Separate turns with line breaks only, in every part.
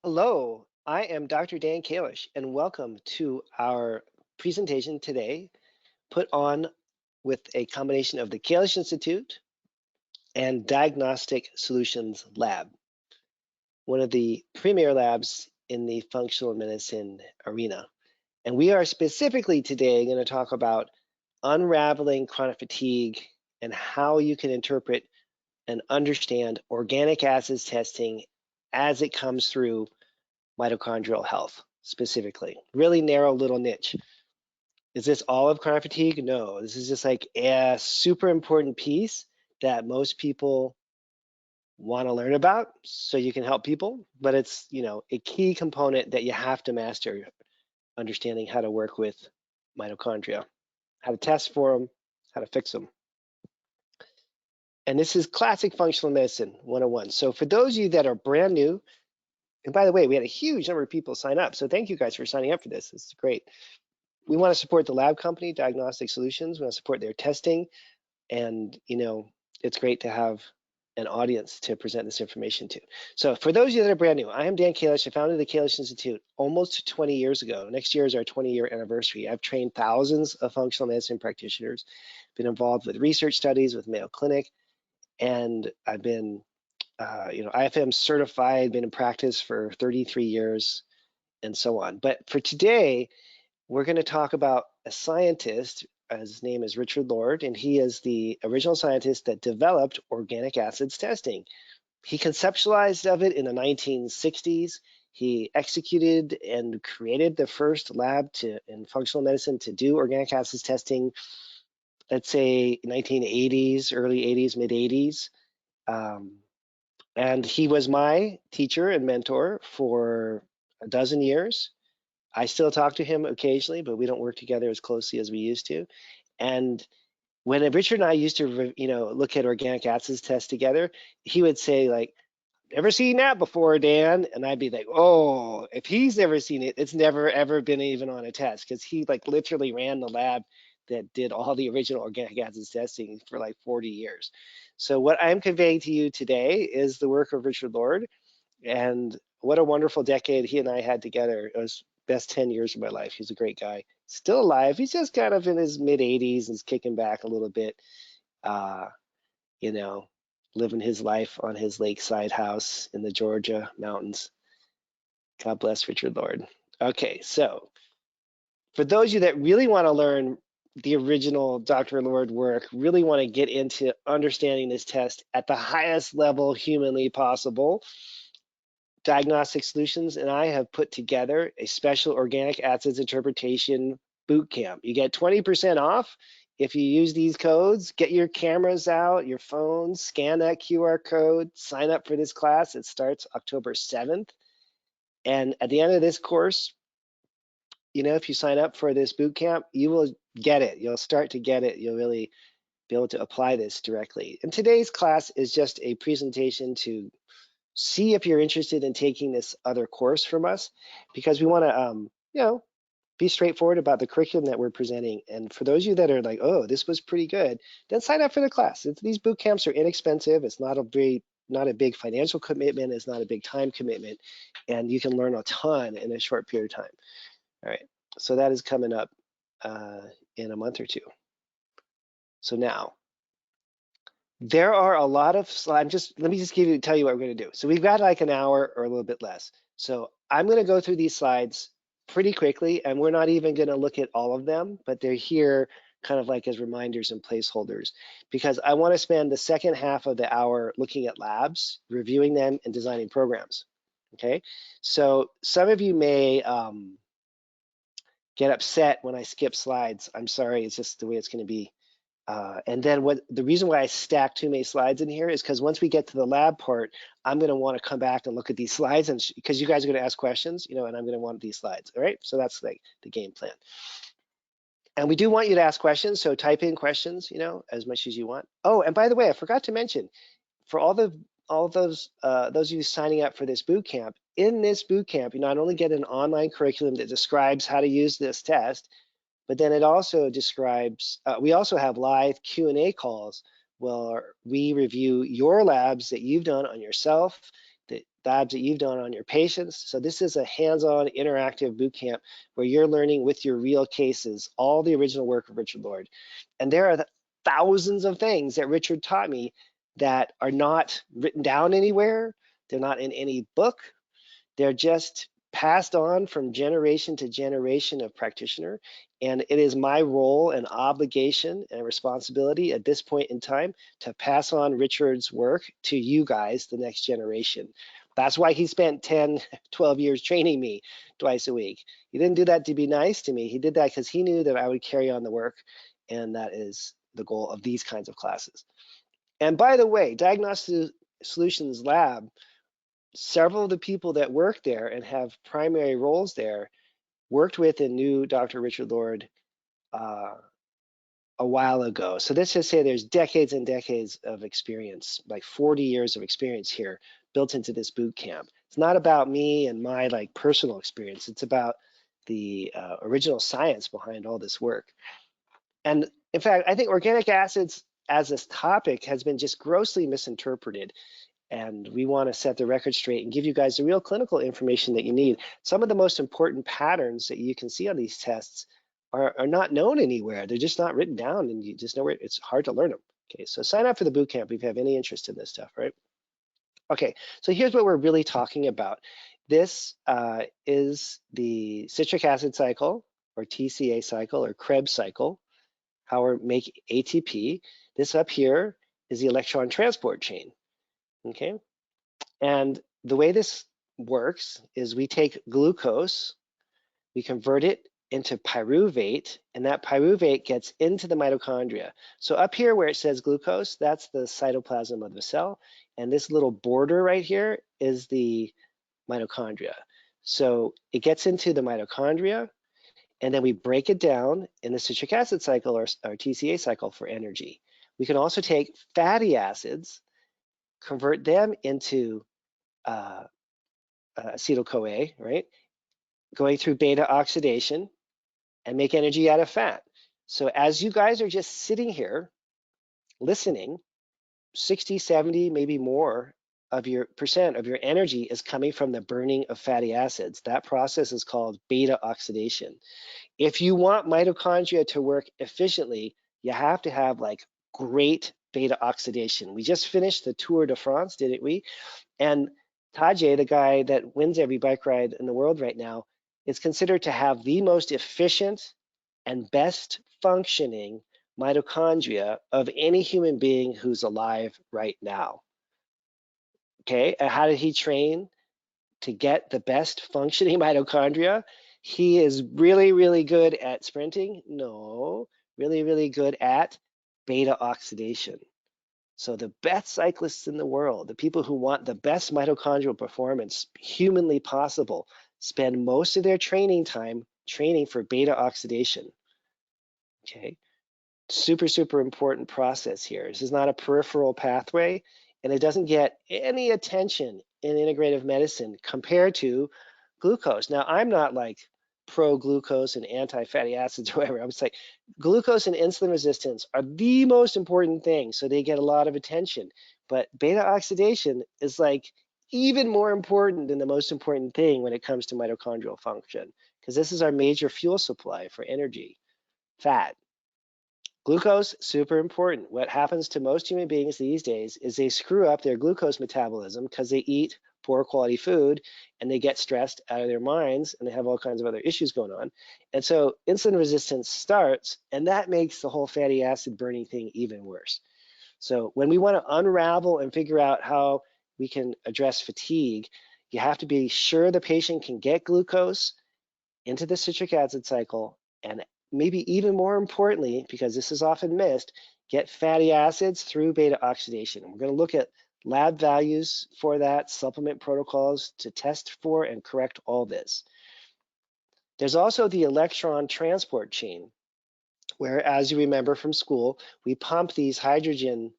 Hello, I am Dr. Dan Kalish, and welcome to our presentation today, put on with a combination of the Kalish Institute and Diagnostic Solutions Lab, one of the premier labs in the functional medicine arena. And we are specifically today going to talk about unraveling chronic fatigue and how you can interpret and understand organic acids testing as it comes through mitochondrial health specifically. Really narrow little niche. Is this all of chronic fatigue? No, this is just like a super important piece that most people want to learn about so you can help people, but it's, a key component that you have to master, understanding how to work with mitochondria, how to test for them, how to fix them. And this is classic functional medicine 101. So for those of you that are brand new, and by the way, we had a huge number of people sign up. So thank you guys for signing up for this. It's great. We want to support the lab company, Diagnostic Solutions. We want to support their testing. And, it's great to have an audience to present this information to. So for those of you that are brand new, I am Dan Kalish. I founded the Kalish Institute almost 20 years ago. Next year is our 20-year anniversary. I've trained thousands of functional medicine practitioners, been involved with research studies with Mayo Clinic, and I've been IFM certified, been in practice for 33 years, and so on. But for today, we're going to talk about a scientist. His name is Richard Lord, and he is the original scientist that developed organic acids testing. He conceptualized of it in the 1960s. He executed and created the first lab in functional medicine to do organic acids testing, let's say 1980s, early 80s, mid 80s. And he was my teacher and mentor for a dozen years. I still talk to him occasionally, but we don't work together as closely as we used to. And when Richard and I used to, look at organic acids tests together, he would say like, "Never seen that before, Dan," and I'd be like, "Oh, if he's never seen it, it's never ever been even on a test," because he like literally ran the lab that did all the original organic acids testing for like 40 years. So what I'm conveying to you today is the work of Richard Lord, and what a wonderful decade he and I had together. It was best 10 years of my life. He's a great guy. Still alive. He's just kind of in his mid 80s and is kicking back a little bit, uh, you know, living his life on his lakeside house in the Georgia mountains. God bless Richard Lord. Okay, so for those of you that really want to learn the original Dr. Lord work, really want to get into understanding this test at the highest level humanly possible, Diagnostic Solutions and I have put together a special organic acids interpretation boot camp. You get 20% off if you use these codes. Get your cameras out, your phones, scan that QR code, sign up for this class. It starts October 7th. And at the end of this course, if you sign up for this boot camp, you will get it. You'll start to get it. You'll really be able to apply this directly. And today's class is just a presentation to see if you're interested in taking this other course from us, because we want to, be straightforward about the curriculum that we're presenting. And for those of you that are like, "Oh, this was pretty good," then sign up for the class. These boot camps are inexpensive. It's not a big financial commitment. It's not a big time commitment, and you can learn a ton in a short period of time. All right, so that is coming up in a month or two. So now, there are a lot of slides. Let me just tell you what we're going to do. So we've got like an hour or a little bit less. So I'm going to go through these slides pretty quickly, and we're not even going to look at all of them, but they're here kind of like as reminders and placeholders, because I want to spend the second half of the hour looking at labs, reviewing them, and designing programs. Okay, so some of you may get upset when I skip slides. I'm sorry, it's just the way it's going to be. And then the reason why I stack too many slides in here is because once we get to the lab part, I'm going to want to come back and look at these slides, and because you guys are going to ask questions, and I'm going to want these slides. All right, so that's like the game plan. And we do want you to ask questions, so type in questions, as much as you want. Oh, and by the way, I forgot to mention, for all those of you signing up for this boot camp, in this boot camp, you not only get an online curriculum that describes how to use this test, but then it also describes, we also have live Q&A calls where we review your labs that you've done on yourself, that labs that you've done on your patients. So this is a hands-on interactive boot camp where you're learning with your real cases, all the original work of Richard Lord. And there are thousands of things that Richard taught me that are not written down anywhere. They're not in any book. They're just passed on from generation to generation of practitioner. And it is my role and obligation and responsibility at this point in time to pass on Richard's work to you guys, the next generation. That's why he spent 10, 12 years training me twice a week. He didn't do that to be nice to me. He did that because he knew that I would carry on the work. And that is the goal of these kinds of classes. And by the way, Diagnostic Solutions Lab, several of the people that work there and have primary roles there worked with and knew Dr. Richard Lord a while ago. So let's just say there's decades and decades of experience, like 40 years of experience here built into this boot camp. It's not about me and my like personal experience. It's about the original science behind all this work. And in fact, I think organic acids as this topic has been just grossly misinterpreted. And we want to set the record straight and give you guys the real clinical information that you need. Some of the most important patterns that you can see on these tests are not known anywhere. They're just not written down, and you just know where it's hard to learn them. Okay, so sign up for the boot camp if you have any interest in this stuff, right? Okay, so here's what we're really talking about. This is the citric acid cycle, or TCA cycle, or Krebs cycle, how we make ATP. This up here is the electron transport chain. Okay, and the way this works is we take glucose, we convert it into pyruvate, and that pyruvate gets into the mitochondria. So up here where it says glucose, that's the cytoplasm of the cell, and this little border right here is the mitochondria. So it gets into the mitochondria, and then we break it down in the citric acid cycle or TCA cycle for energy. We can also take fatty acids, convert them into acetyl-CoA, right? Going through beta oxidation and make energy out of fat. So as you guys are just sitting here listening, 60, 70, maybe more of your percent of your energy is coming from the burning of fatty acids. That process is called beta oxidation. If you want mitochondria to work efficiently, you have to have like great beta oxidation. We just finished the Tour de France, didn't we? And Tajay, the guy that wins every bike ride in the world right now, is considered to have the most efficient and best functioning mitochondria of any human being who's alive right now. Okay, and how did he train to get the best functioning mitochondria? He is really, really good at sprinting. No, really, really good at beta oxidation. So the best cyclists in the world, the people who want the best mitochondrial performance humanly possible, spend most of their training time training for beta oxidation. Okay, super, super important process here. This is not a peripheral pathway, and it doesn't get any attention in integrative medicine compared to glucose. Now, I'm not like pro-glucose and anti-fatty acids or whatever. I would say glucose and insulin resistance are the most important thing, so they get a lot of attention. But beta oxidation is like even more important than the most important thing when it comes to mitochondrial function, because this is our major fuel supply for energy, fat. Glucose, super important. What happens to most human beings these days is they screw up their glucose metabolism because they eat poor quality food and they get stressed out of their minds and they have all kinds of other issues going on. And so insulin resistance starts, and that makes the whole fatty acid burning thing even worse. So when we want to unravel and figure out how we can address fatigue, you have to be sure the patient can get glucose into the citric acid cycle, and maybe even more importantly, because this is often missed, get fatty acids through beta oxidation. We're going to look at lab values for that, supplement protocols to test for and correct all this. There's also the electron transport chain, where, as you remember from school, we pump these hydrogen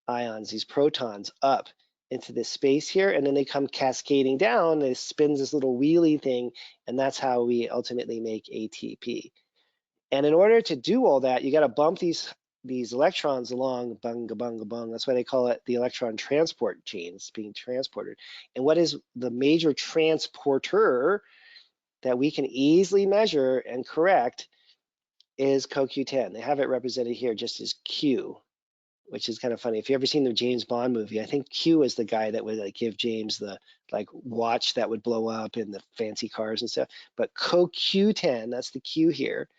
ions, these protons, up into this space here, and then they come cascading down, and it spins this little wheelie thing, and that's how we ultimately make ATP. And in order to do all that, you got to bump these these electrons along, bunga bunga bung. That's why they call it the electron transport chains being transported. And what is the major transporter that we can easily measure and correct is CoQ10. They have it represented here just as Q, which is kind of funny. If you ever seen the James Bond movie, I think Q is the guy that would like give James the like watch that would blow up in the fancy cars and stuff. But CoQ10, that's the Q here,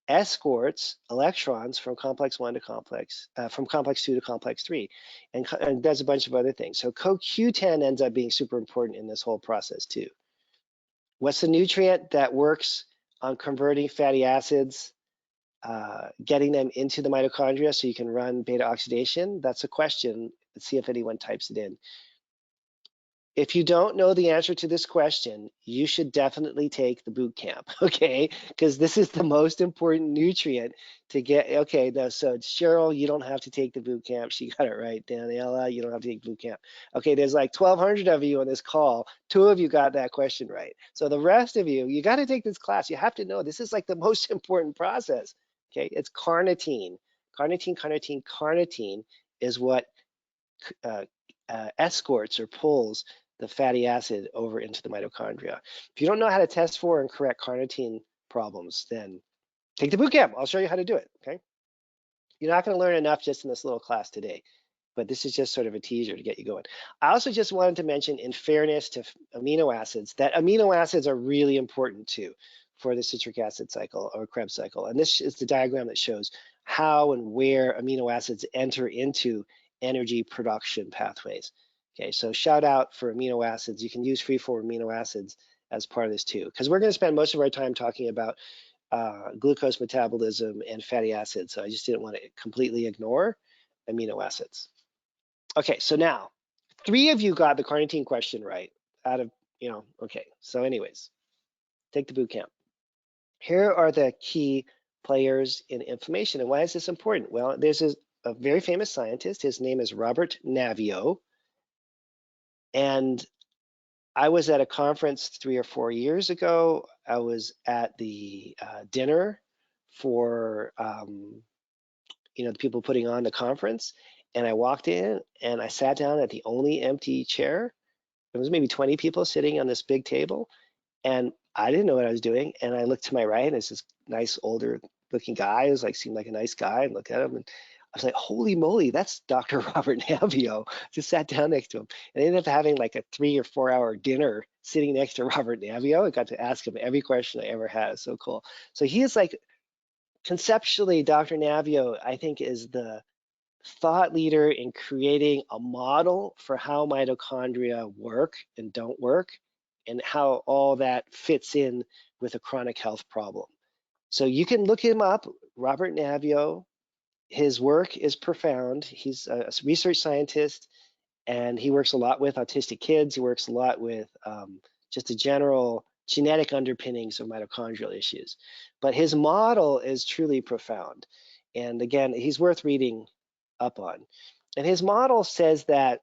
escorts electrons from complex 1 to complex, from complex 2 to complex 3, and does a bunch of other things. So CoQ10 ends up being super important in this whole process too. What's the nutrient that works on converting fatty acids, getting them into the mitochondria so you can run beta oxidation? That's a question. Let's see if anyone types it in. If you don't know the answer to this question, you should definitely take the boot camp, okay? Because this is the most important nutrient to get. Okay, so Cheryl, you don't have to take the boot camp. She got it right. Daniela, you don't have to take boot camp. Okay, there's like 1,200 of you on this call. 2 of you got that question right. So the rest of you, you got to take this class. You have to know this is like the most important process, okay? It's carnitine. Carnitine is what escorts or pulls the fatty acid over into the mitochondria. If you don't know how to test for and correct carnitine problems, then take the boot camp. I'll show you how to do it, okay? You're not going to learn enough just in this little class today, but this is just sort of a teaser to get you going. I also just wanted to mention, in fairness to amino acids, that amino acids are really important too for the citric acid cycle or Krebs cycle. And this is the diagram that shows how and where amino acids enter into energy production pathways. Okay, so shout out for amino acids. You can use free-form amino acids as part of this too, because we're going to spend most of our time talking about glucose metabolism and fatty acids. So I just didn't want to completely ignore amino acids. Okay, so now 3 of you got the carnitine question right out of, okay. So anyways, take the boot camp. Here are the key players in inflammation. And why is this important? Well, there's a very famous scientist. His name is Robert Naviaux. And I was at a conference 3 or 4 years ago. I was at the dinner for, the people putting on the conference. And I walked in and I sat down at the only empty chair. There was maybe 20 people sitting on this big table. And I didn't know what I was doing. And I looked to my right, and it's this nice older looking guy. It was like, seemed like a nice guy, and looked at him. And I was like, holy moly, that's Dr. Robert Naviaux. Just sat down next to him. And I ended up having like a 3 or 4 hour dinner sitting next to Robert Naviaux. I got to ask him every question I ever had. It was so cool. So he is like, conceptually, Dr. Naviaux, I think, is the thought leader in creating a model for how mitochondria work and don't work, and how all that fits in with a chronic health problem. So you can look him up, Robert Naviaux. His work is profound. He's a research scientist, and he works a lot with autistic kids. He works a lot with just the general genetic underpinnings of mitochondrial issues. But his model is truly profound. And again, he's worth reading up on. And his model says that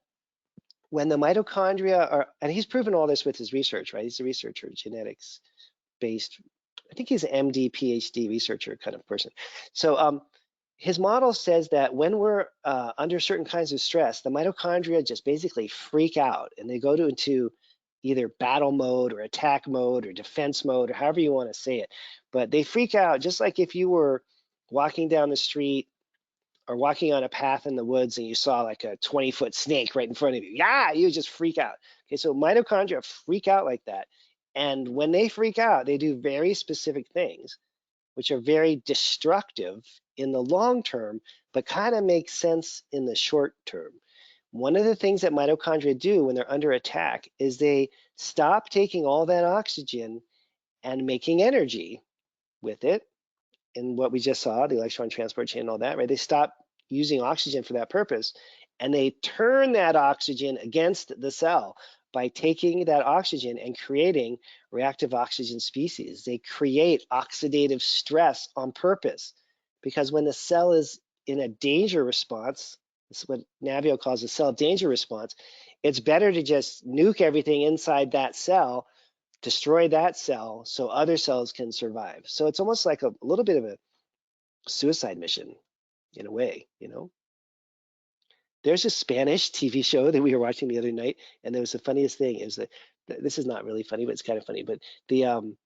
when the mitochondria are, and he's proven all this with his research, right? He's a researcher, genetics based. I think he's an MD, PhD researcher kind of person. So his model says that when we're under certain kinds of stress, the mitochondria just basically freak out, and they go into either battle mode or attack mode or defense mode, or however you want to say it. But they freak out just like if you were walking down the street or walking on a path in the woods and you saw like a 20-foot snake right in front of you. Yeah, you just freak out. Okay, so mitochondria freak out like that. And when they freak out, they do very specific things, which are very destructive in the long term, but kind of make sense in the short term. One of the things that mitochondria do when they're under attack is they stop taking all that oxygen and making energy with it. In what we just saw, the electron transport chain and all that, right? They stop using oxygen for that purpose, and they turn that oxygen against the cell by taking that oxygen and creating reactive oxygen species. They create oxidative stress on purpose, because when the cell is in a danger response, this is what Naviaux calls a cell danger response, it's better to just nuke everything inside that cell, destroy that cell so other cells can survive. So it's almost like a little bit of a suicide mission. in a way, There's a Spanish TV show that we were watching the other night, and there was the funniest thing is that this is not really funny, but it's kind of funny. But the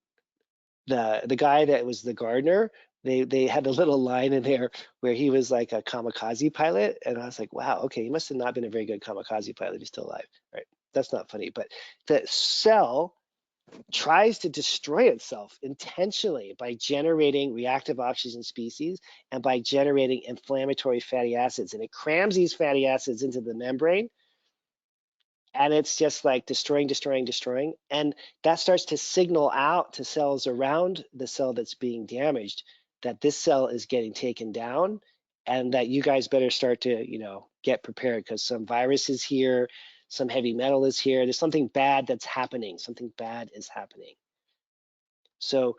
guy that was the gardener, they had a little line in there where he was like a kamikaze pilot, and I was like, wow, okay, he must have not been a very good kamikaze pilot. He's still alive, right? That's not funny, but the cell tries to destroy itself intentionally by generating reactive oxygen species and by generating inflammatory fatty acids, and it crams these fatty acids into the membrane, and it's just like destroying, destroying, destroying. And that starts to signal out to cells around the cell that's being damaged that this cell is getting taken down and that you guys better start to, get prepared because some virus is here, some heavy metal is here. There's something bad that's happening. Something bad is happening. So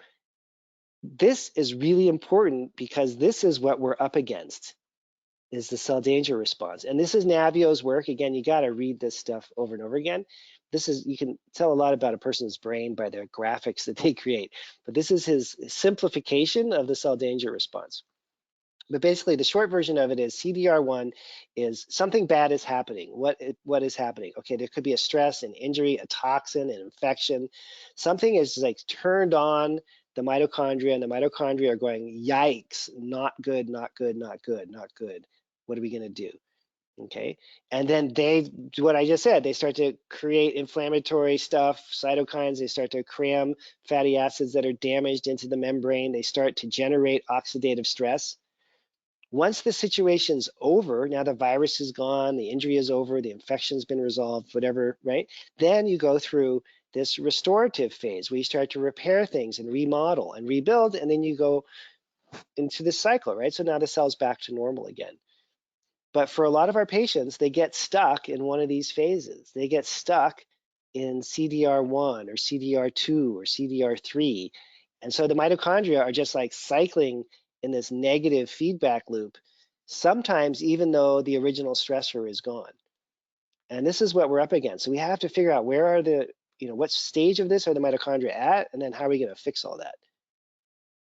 this is really important because this is what we're up against, is the cell danger response. And this is Navio's work. Again, you got to read this stuff over and over again. You can tell a lot about a person's brain by the graphics that they create. But this is his simplification of the cell danger response. But basically, the short version of it is CDR1 is something bad is happening. What is happening? Okay, there could be a stress, an injury, a toxin, an infection. Something is like turned on the mitochondria, and the mitochondria are going, yikes, not good, not good, not good, not good. What are we going to do? Okay, and then they do what I just said. They start to create inflammatory stuff, cytokines. They start to cram fatty acids that are damaged into the membrane. They start to generate oxidative stress. Once the situation's over, now the virus is gone, the injury is over, the infection's been resolved, whatever, right? Then you go through this restorative phase where you start to repair things and remodel and rebuild, and then you go into this cycle, right? So now the cell's back to normal again. But for a lot of our patients, they get stuck in one of these phases. They get stuck in CDR1 or CDR2 or CDR3. And so the mitochondria are just like cycling in this negative feedback loop, sometimes even though the original stressor is gone. And this is what we're up against. So we have to figure out where are what stage of this are the mitochondria at, and then how are we going to fix all that?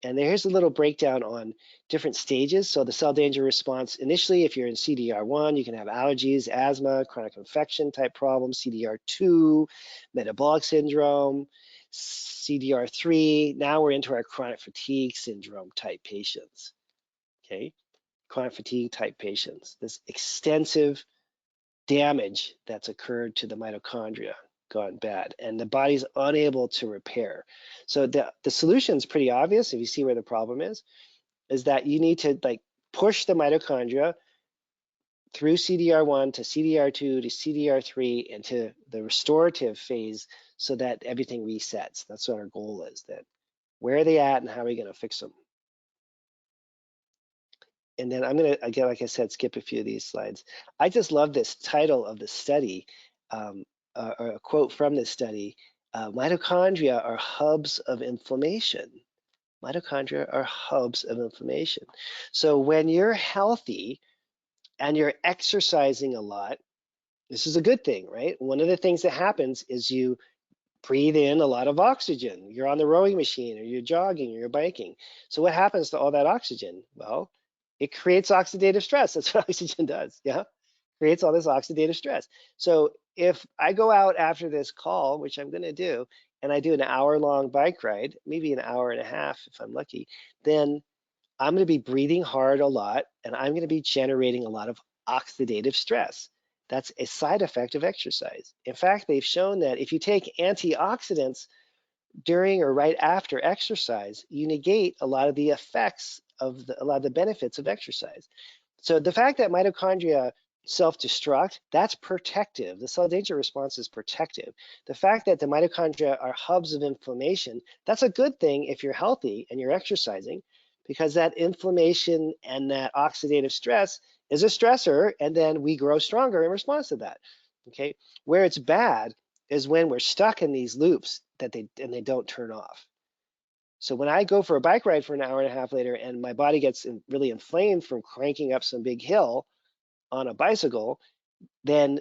And here's a little breakdown on different stages. So the cell danger response, initially, if you're in CDR1, you can have allergies, asthma, chronic infection type problems, CDR2, metabolic syndrome, CDR3. Now we're into our chronic fatigue syndrome type patients, okay? Chronic fatigue type patients, this extensive damage that's occurred to the mitochondria gone bad, and the body's unable to repair. So the solution is pretty obvious if you see where the problem is that you need to like push the mitochondria through CDR1 to CDR2 to CDR3 into the restorative phase so that everything resets. That's what our goal is, that where are they at and how are we going to fix them? And then I'm going to, again, like I said, skip a few of these slides. I just love this title of the study, or a quote from this study. Mitochondria are hubs of inflammation. Mitochondria are hubs of inflammation. So when you're healthy and you're exercising a lot, this is a good thing, right? One of the things that happens is you breathe in a lot of oxygen. You're on the rowing machine or you're jogging or you're biking. So what happens to all that oxygen? Well, it creates oxidative stress. That's what oxygen does, yeah? Creates all this oxidative stress. So if I go out after this call, which I'm gonna do, and I do an hour-long bike ride, maybe an hour and a half if I'm lucky, then I'm gonna be breathing hard a lot and I'm gonna be generating a lot of oxidative stress. That's a side effect of exercise. In fact, they've shown that if you take antioxidants during or right after exercise, you negate a lot of the effects of a lot of the benefits of exercise. So the fact that mitochondria self-destruct, that's protective. The cell danger response is protective. The fact that the mitochondria are hubs of inflammation, that's a good thing if you're healthy and you're exercising, because that inflammation and that oxidative stress is a stressor, and then we grow stronger in response to that, okay? Where it's bad is when we're stuck in these loops that they don't turn off. So when I go for a bike ride for an hour and a half later and my body gets really inflamed from cranking up some big hill on a bicycle, then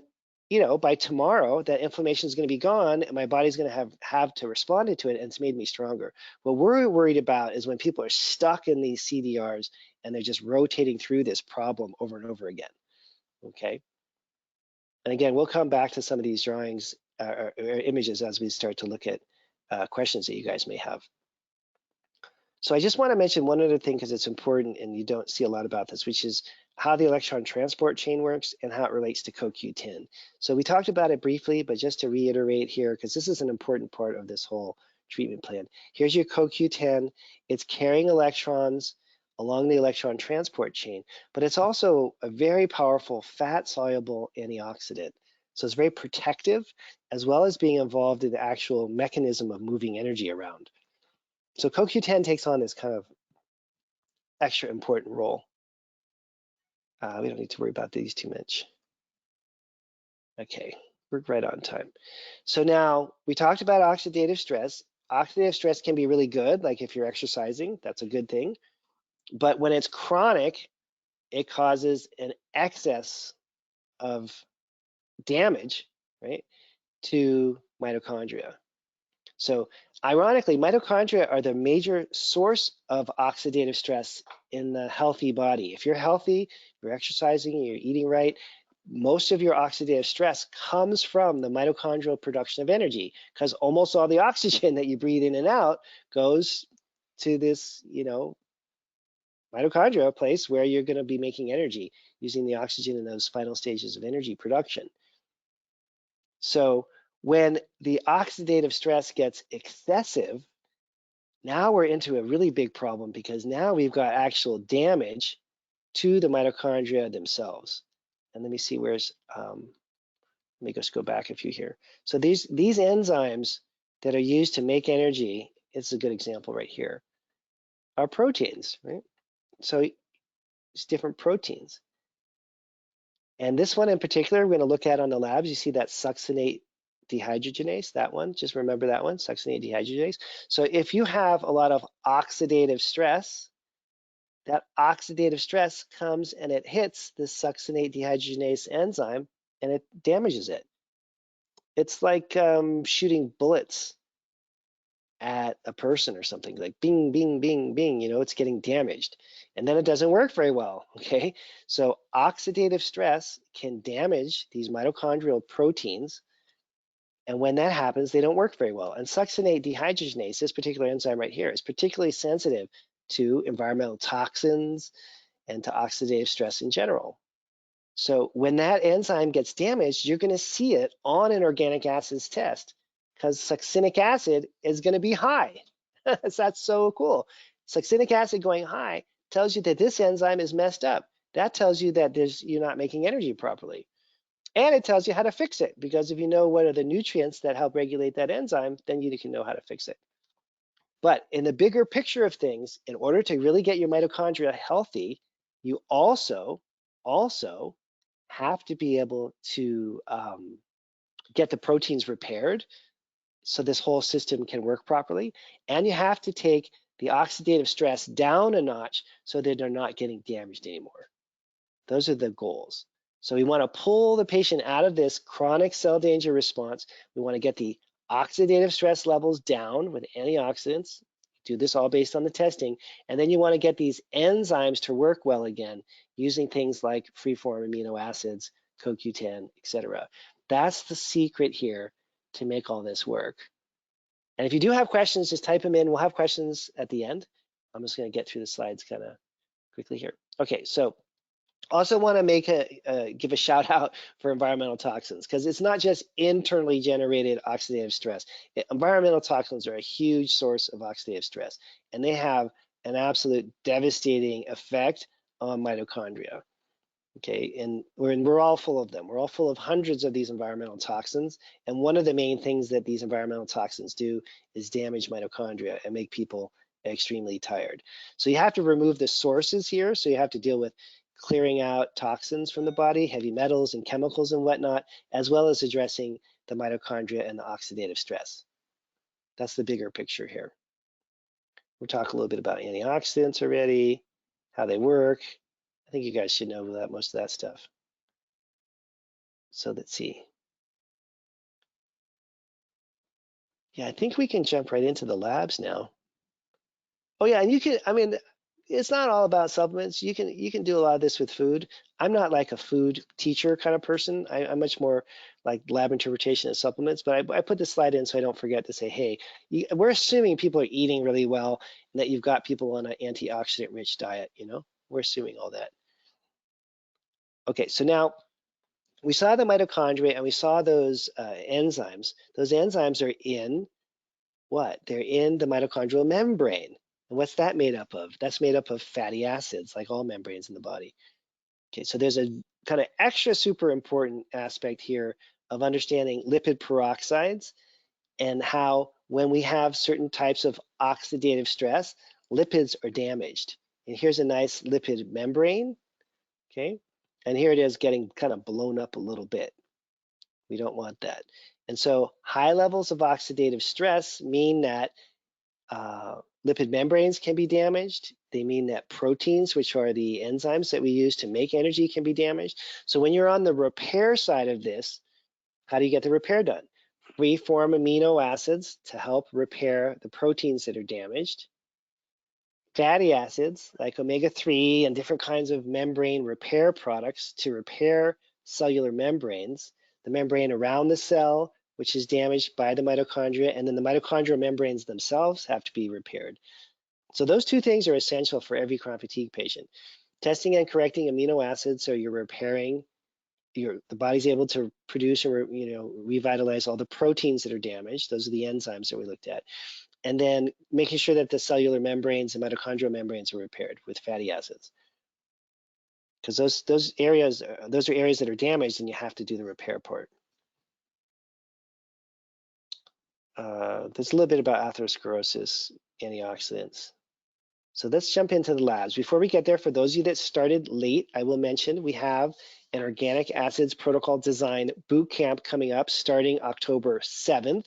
by tomorrow, that inflammation is going to be gone and my body's going to have to respond to it, and it's made me stronger. What we're worried about is when people are stuck in these CDRs and they're just rotating through this problem over and over again, okay? And again, we'll come back to some of these drawings or images as we start to look at questions that you guys may have. So I just want to mention one other thing because it's important and you don't see a lot about this, which is how the electron transport chain works and how it relates to CoQ10. So we talked about it briefly, but just to reiterate here, because this is an important part of this whole treatment plan. Here's your CoQ10. It's carrying electrons along the electron transport chain, but it's also a very powerful fat-soluble antioxidant. So it's very protective, as well as being involved in the actual mechanism of moving energy around. So CoQ10 takes on this kind of extra important role. We don't need to worry about these too much. Okay, we're right on time. So now we talked about oxidative stress. Oxidative stress can be really good, like if you're exercising, that's a good thing. But when it's chronic, it causes an excess of damage, right, to mitochondria. So ironically, mitochondria are the major source of oxidative stress in the healthy body. If you're healthy, you're exercising, you're eating right, most of your oxidative stress comes from the mitochondrial production of energy, because almost all the oxygen that you breathe in and out goes to this, mitochondria place where you're going to be making energy using the oxygen in those final stages of energy production. So when the oxidative stress gets excessive, now we're into a really big problem, because now we've got actual damage to the mitochondria themselves. And let me see where's, let me just go back a few here. So these enzymes that are used to make energy, it's a good example right here, are proteins, right? So it's different proteins. And this one in particular, we're going to look at on the labs. You see that succinate dehydrogenase, that one, just remember that one, succinate dehydrogenase. So if you have a lot of oxidative stress, that oxidative stress comes and it hits the succinate dehydrogenase enzyme and it damages it. It's like shooting bullets at a person or something, like bing, bing, bing, bing, it's getting damaged. And then it doesn't work very well, okay? So oxidative stress can damage these mitochondrial proteins. And when that happens, they don't work very well. And succinate dehydrogenase, this particular enzyme right here, is particularly sensitive to environmental toxins and to oxidative stress in general. So when that enzyme gets damaged, you're going to see it on an organic acids test, because succinic acid is going to be high. That's so cool. Succinic acid going high tells you that this enzyme is messed up. That tells you that you're not making energy properly. And it tells you how to fix it, because if you know what are the nutrients that help regulate that enzyme, then you can know how to fix it. But in the bigger picture of things, in order to really get your mitochondria healthy, you also have to be able to get the proteins repaired so this whole system can work properly. And you have to take the oxidative stress down a notch so that they're not getting damaged anymore. Those are the goals. So we want to pull the patient out of this chronic cell danger response. We want to get the oxidative stress levels down with antioxidants. Do this all based on the testing. And then you want to get these enzymes to work well again using things like free-form amino acids, CoQ10, etc. That's the secret here to make all this work. And if you do have questions, just type them in. We'll have questions at the end. I'm just going to get through the slides kind of quickly here. Okay, so also want to give a shout out for environmental toxins, because it's not just internally generated oxidative stress. Environmental toxins are a huge source of oxidative stress, and they have an absolute devastating effect on mitochondria. Okay, and we're all full of them. We're all full of hundreds of these environmental toxins, and one of the main things that these environmental toxins do is damage mitochondria and make people extremely tired. So you have to remove the sources here. So you have to deal with clearing out toxins from the body, heavy metals and chemicals and whatnot, as well as addressing the mitochondria and the oxidative stress. That's the bigger picture here. We'll talk a little bit about antioxidants already, how they work. I think you guys should know that, most of that stuff. So let's see. Yeah, I think we can jump right into the labs now. Oh yeah, and you can, I mean, it's not all about supplements. You can do a lot of this with food. I'm not like a food teacher kind of person. I'm much more like lab interpretation of supplements, but I put this slide in so I don't forget to say, hey, we're assuming people are eating really well and that you've got people on an antioxidant rich diet, you know? We're assuming all that. Okay, so now we saw the mitochondria and we saw those enzymes. Those enzymes are in what? They're in the mitochondrial membrane. And what's that made up of? That's made up of fatty acids, like all membranes in the body. Okay, so there's a kind of extra super important aspect here of understanding lipid peroxides and how when we have certain types of oxidative stress, lipids are damaged. And here's a nice lipid membrane, okay? And here it is getting kind of blown up a little bit. We don't want that. And so high levels of oxidative stress mean that lipid membranes can be damaged. They mean that proteins, which are the enzymes that we use to make energy, can be damaged. So when you're on the repair side of this, how do you get the repair done? Free form amino acids to help repair the proteins that are damaged. Fatty acids like omega-3 and different kinds of membrane repair products to repair cellular membranes, the membrane around the cell, which is damaged by the mitochondria, and then the mitochondrial membranes themselves have to be repaired. So those two things are essential for every chronic fatigue patient. Testing and correcting amino acids, so you're repairing, the body's able to produce or revitalize all the proteins that are damaged. Those are the enzymes that we looked at. And then making sure that the cellular membranes and mitochondrial membranes are repaired with fatty acids. Because those are areas that are damaged, and you have to do the repair part. There's a little bit about atherosclerosis, antioxidants. So let's jump into the labs. Before we get there, for those of you that started late, I will mention we have an organic acids protocol design boot camp coming up starting October 7th.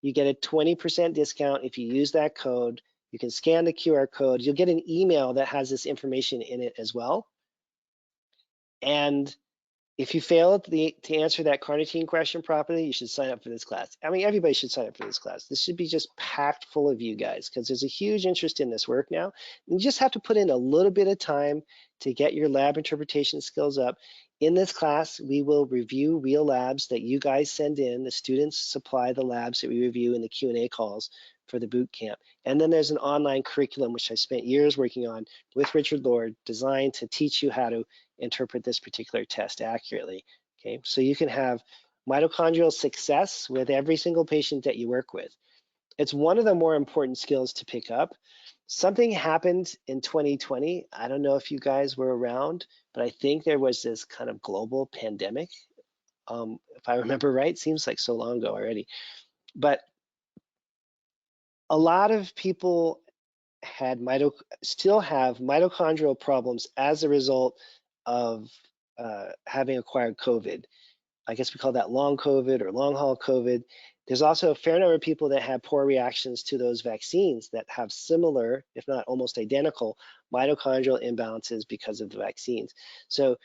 You get a 20% discount if you use that code. You can scan the QR code. You'll get an email that has this information in it as well. And if you fail to answer that carnitine question properly, you should sign up for this class. I mean, everybody should sign up for this class. This should be just packed full of you guys because there's a huge interest in this work now. You just have to put in a little bit of time to get your lab interpretation skills up. In this class, we will review real labs that you guys send in. The students supply the labs that we review in the Q&A calls for the boot camp. And then there's an online curriculum, which I spent years working on with Richard Lord, designed to teach you how to interpret this particular test accurately. Okay, so you can have mitochondrial success with every single patient that you work with. It's one of the more important skills to pick up. Something happened in 2020. I don't know if you guys were around, but I think there was this kind of global pandemic. If I remember right, seems like so long ago already. But a lot of people still have mitochondrial problems as a result of having acquired COVID. I guess we call that long COVID or long haul COVID. There's also a fair number of people that have poor reactions to those vaccines that have similar, if not almost identical, mitochondrial imbalances because of the vaccines. So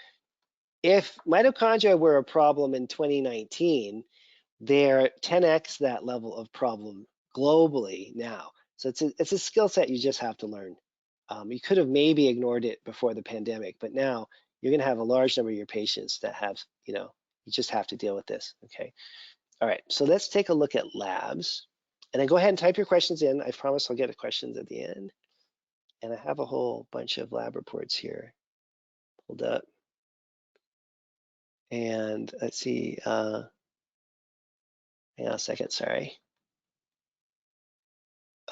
if mitochondria were a problem in 2019, they're 10x that level of problem globally now. So it's a skill set you just have to learn. You could have maybe ignored it before the pandemic, but now you're going to have a large number of your patients that have, you just have to deal with this, okay? All right, so let's take a look at labs. And then go ahead and type your questions in. I promise I'll get the questions at the end. And I have a whole bunch of lab reports here pulled up. And let's see, hang on a second, sorry.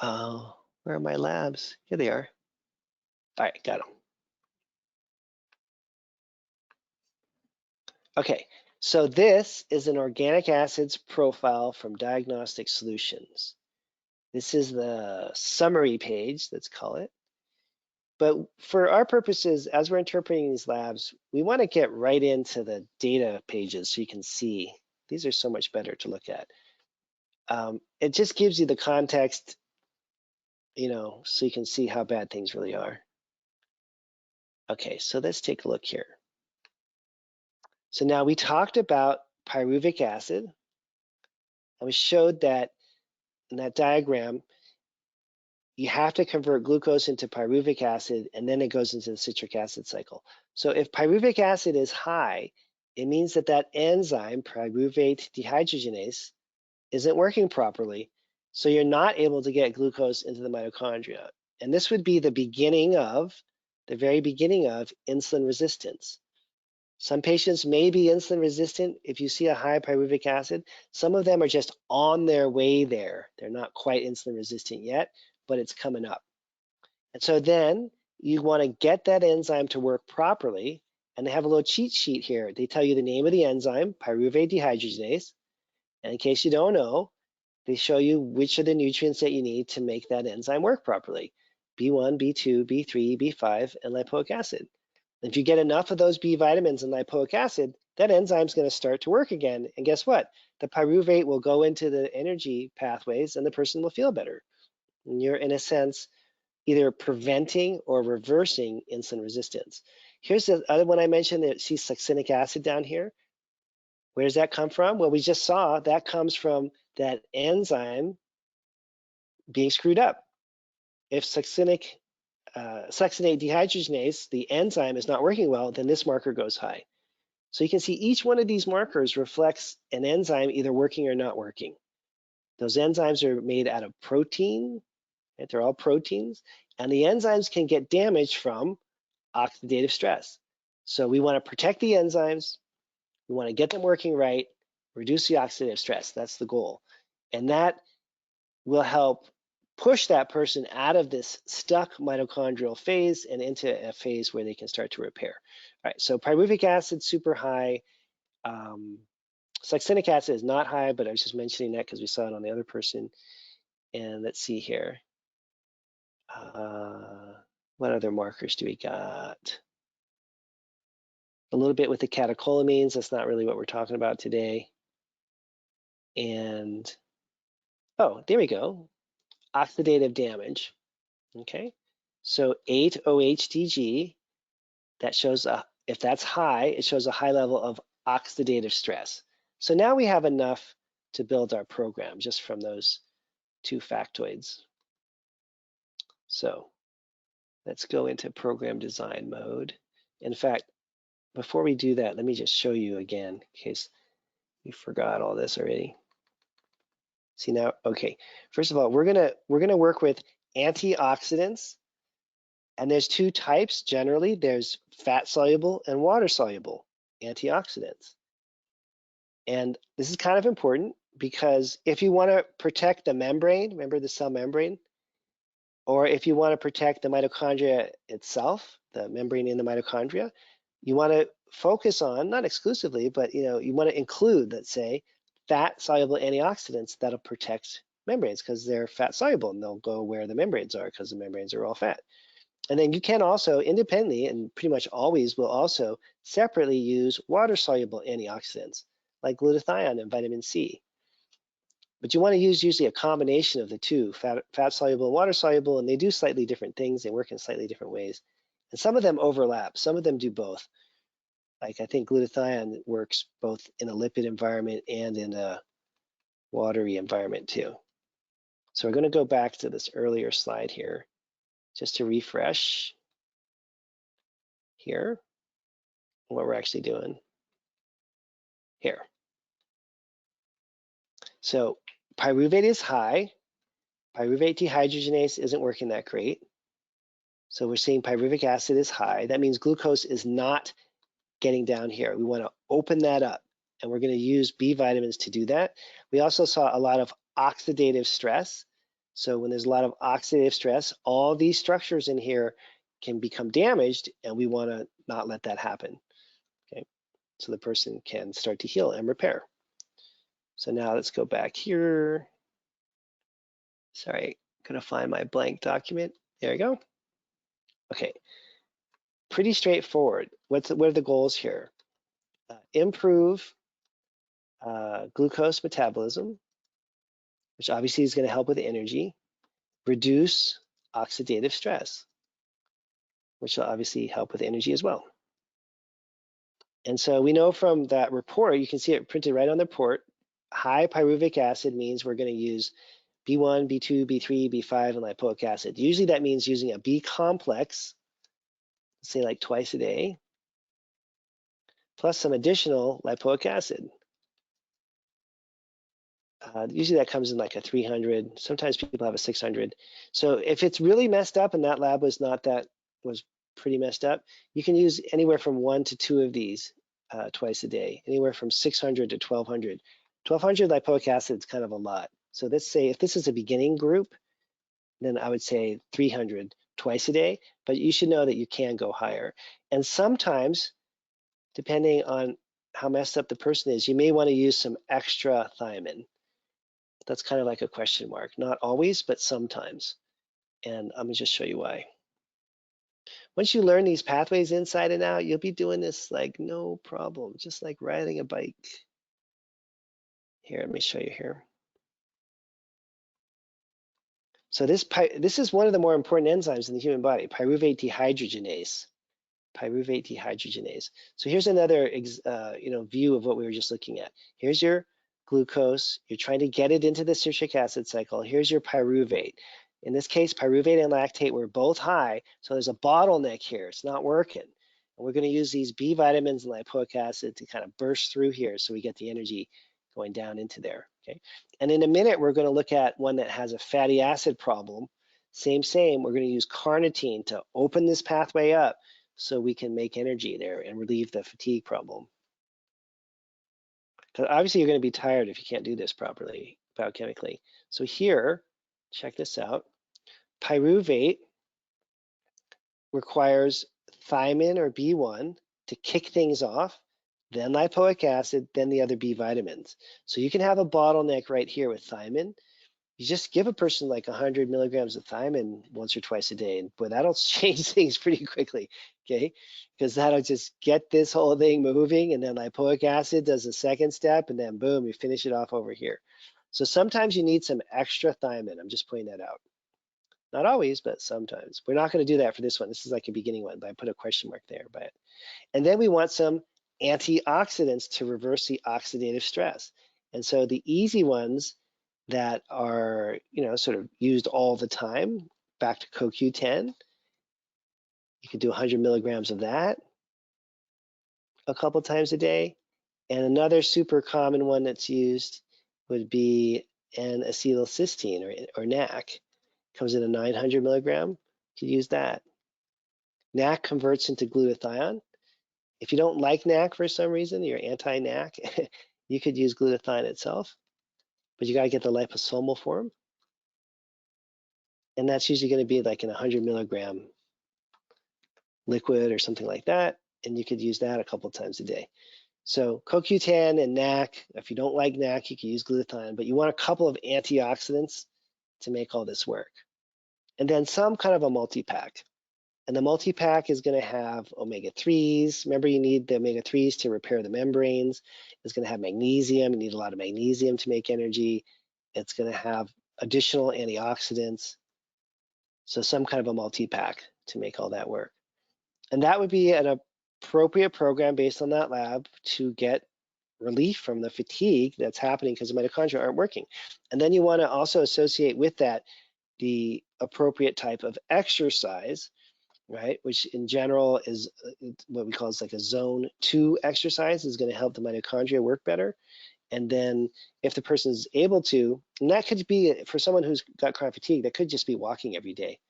Where are my labs? Here they are. All right, got them. Okay, so this is an organic acids profile from Diagnostic Solutions. This is the summary page, let's call it. But for our purposes, as we're interpreting these labs, we want to get right into the data pages so you can see. These are so much better to look at. It just gives you the context, so you can see how bad things really are. Okay, so let's take a look here. So now we talked about pyruvic acid, and we showed that in that diagram, you have to convert glucose into pyruvic acid, and then it goes into the citric acid cycle. So if pyruvic acid is high, it means that that enzyme, pyruvate dehydrogenase, isn't working properly. So you're not able to get glucose into the mitochondria. And this would be the very beginning of insulin resistance. Some patients may be insulin resistant if you see a high pyruvic acid. Some of them are just on their way there. They're not quite insulin resistant yet, but it's coming up. And so then you want to get that enzyme to work properly. And they have a little cheat sheet here. They tell you the name of the enzyme, pyruvate dehydrogenase. And in case you don't know, they show you which are the nutrients that you need to make that enzyme work properly. B1, B2, B3, B5, and lipoic acid. If you get enough of those B vitamins and lipoic acid, that enzyme is going to start to work again. And guess what? The pyruvate will go into the energy pathways and the person will feel better. And you're, in a sense, either preventing or reversing insulin resistance. Here's the other one I mentioned, see succinic acid down here. Where does that come from? Well, we just saw that comes from that enzyme being screwed up. If succinate dehydrogenase, the enzyme, is not working well, then this marker goes high. So you can see each one of these markers reflects an enzyme either working or not working. Those enzymes are made out of protein, right? They're all proteins, and the enzymes can get damaged from oxidative stress. So we want to protect the enzymes, we want to get them working right, reduce the oxidative stress. That's the goal. And that will help push that person out of this stuck mitochondrial phase and into a phase where they can start to repair. All right, so pyruvic acid, super high. Succinic acid is not high, but I was just mentioning that because we saw it on the other person. And let's see here. What other markers do we got? A little bit with the catecholamines. That's not really what we're talking about today. And, oh, there we go. Oxidative damage. Okay, so 8-OHDG, that shows, if that's high, it shows a high level of oxidative stress. So now we have enough to build our program just from those two factoids. So let's go into program design mode. In fact, before we do that, let me just show you again in case you forgot all this already. See now, okay. First of all, we're gonna work with antioxidants, and there's two types generally. There's fat soluble and water soluble antioxidants. And this is kind of important because if you want to protect the membrane, remember the cell membrane, or if you want to protect the mitochondria itself, the membrane in the mitochondria, you want to focus on, not exclusively, but you want to include, let's say, fat soluble antioxidants that'll protect membranes because they're fat soluble and they'll go where the membranes are because the membranes are all fat. And then you can also independently, and pretty much always will also separately use water soluble antioxidants like glutathione and vitamin C. But you want to use usually a combination of the two, fat soluble and water soluble, and they do slightly different things. They work in slightly different ways. And some of them overlap. Some of them do both. Like I think glutathione works both in a lipid environment and in a watery environment too. So we're going to go back to this earlier slide here just to refresh here what we're actually doing here. So pyruvate is high. Pyruvate dehydrogenase isn't working that great. So we're seeing pyruvic acid is high. That means glucose is not getting down here. We want to open that up, and we're going to use B vitamins to do that. We also saw a lot of oxidative stress. So when there's a lot of oxidative stress, all these structures in here can become damaged, and we want to not let that happen. Okay, so the person can start to heal and repair. So now let's go back here. Sorry, gonna find my blank document. There we go. Okay, pretty straightforward. What are the goals here? Improve glucose metabolism, which obviously is going to help with energy. Reduce oxidative stress, which will obviously help with energy as well. And so we know from that report, you can see it printed right on the report, high pyruvic acid means we're going to use B1, B2, B3, B5, and lipoic acid. Usually that means using a B complex, say like twice a day, plus some additional lipoic acid. Usually that comes in like a 300. Sometimes people have a 600. So if it's really messed up and that lab was pretty messed up, you can use anywhere from 1 to 2 of these twice a day, anywhere from 600 to 1200. 1200 lipoic acid is kind of a lot. So let's say if this is a beginning group, then I would say 300 twice a day, but you should know that you can go higher. And sometimes, depending on how messed up the person is, you may want to use some extra thiamine. That's kind of like a question mark. Not always, but sometimes. And I'm gonna just show you why. Once you learn these pathways inside and out, you'll be doing this like no problem, just like riding a bike. Here, let me show you here. So this is one of the more important enzymes in the human body, pyruvate dehydrogenase. Pyruvate dehydrogenase. So here's another view of what we were just looking at. Here's your glucose. You're trying to get it into the citric acid cycle. Here's your pyruvate. In this case, pyruvate and lactate were both high, so there's a bottleneck here. It's not working. And we're going to use these B vitamins and lipoic acid to kind of burst through here so we get the energy going down into there. Okay. And in a minute, we're going to look at one that has a fatty acid problem. Same. We're going to use carnitine to open this pathway up so we can make energy there and relieve the fatigue problem. Because obviously you're going to be tired if you can't do this properly biochemically. So here, check this out. Pyruvate requires thiamine or B1 to kick things off, then lipoic acid, then the other B vitamins. So you can have a bottleneck right here with thiamine. You just give a person like 100 milligrams of thiamine once or twice a day, and boy, that'll change things pretty quickly, okay? Because that'll just get this whole thing moving, and then lipoic acid does the second step, and then boom, you finish it off over here. So sometimes you need some extra thiamine. I'm just pointing that out. Not always, but sometimes. We're not going to do that for this one. This is like a beginning one, but I put a question mark there. And then we want some antioxidants to reverse the oxidative stress. And so the easy ones that are, sort of used all the time, back to CoQ10, you could do 100 milligrams of that a couple times a day. And another super common one that's used would be N-acetylcysteine or NAC. Comes in a 900 milligram. You could use that. NAC converts into glutathione. If you don't like NAC for some reason, you're anti-NAC, you could use glutathione itself, but you got to get the liposomal form. And that's usually going to be like in 100 milligram liquid or something like that. And you could use that a couple times a day. So CoQ10 and NAC, if you don't like NAC, you can use glutathione, but you want a couple of antioxidants to make all this work. And then some kind of a multi-pack. And the multi-pack is going to have omega-3s. Remember, you need the omega-3s to repair the membranes. It's going to have magnesium. You need a lot of magnesium to make energy. It's going to have additional antioxidants. So some kind of a multi-pack to make all that work. And that would be an appropriate program based on that lab to get relief from the fatigue that's happening because the mitochondria aren't working. And then you want to also associate with that the appropriate type of exercise, right? Which in general is what we call like a zone 2 exercise is going to help the mitochondria work better. And then if the person is able to, and that could be for someone who's got chronic fatigue, that could just be walking every day,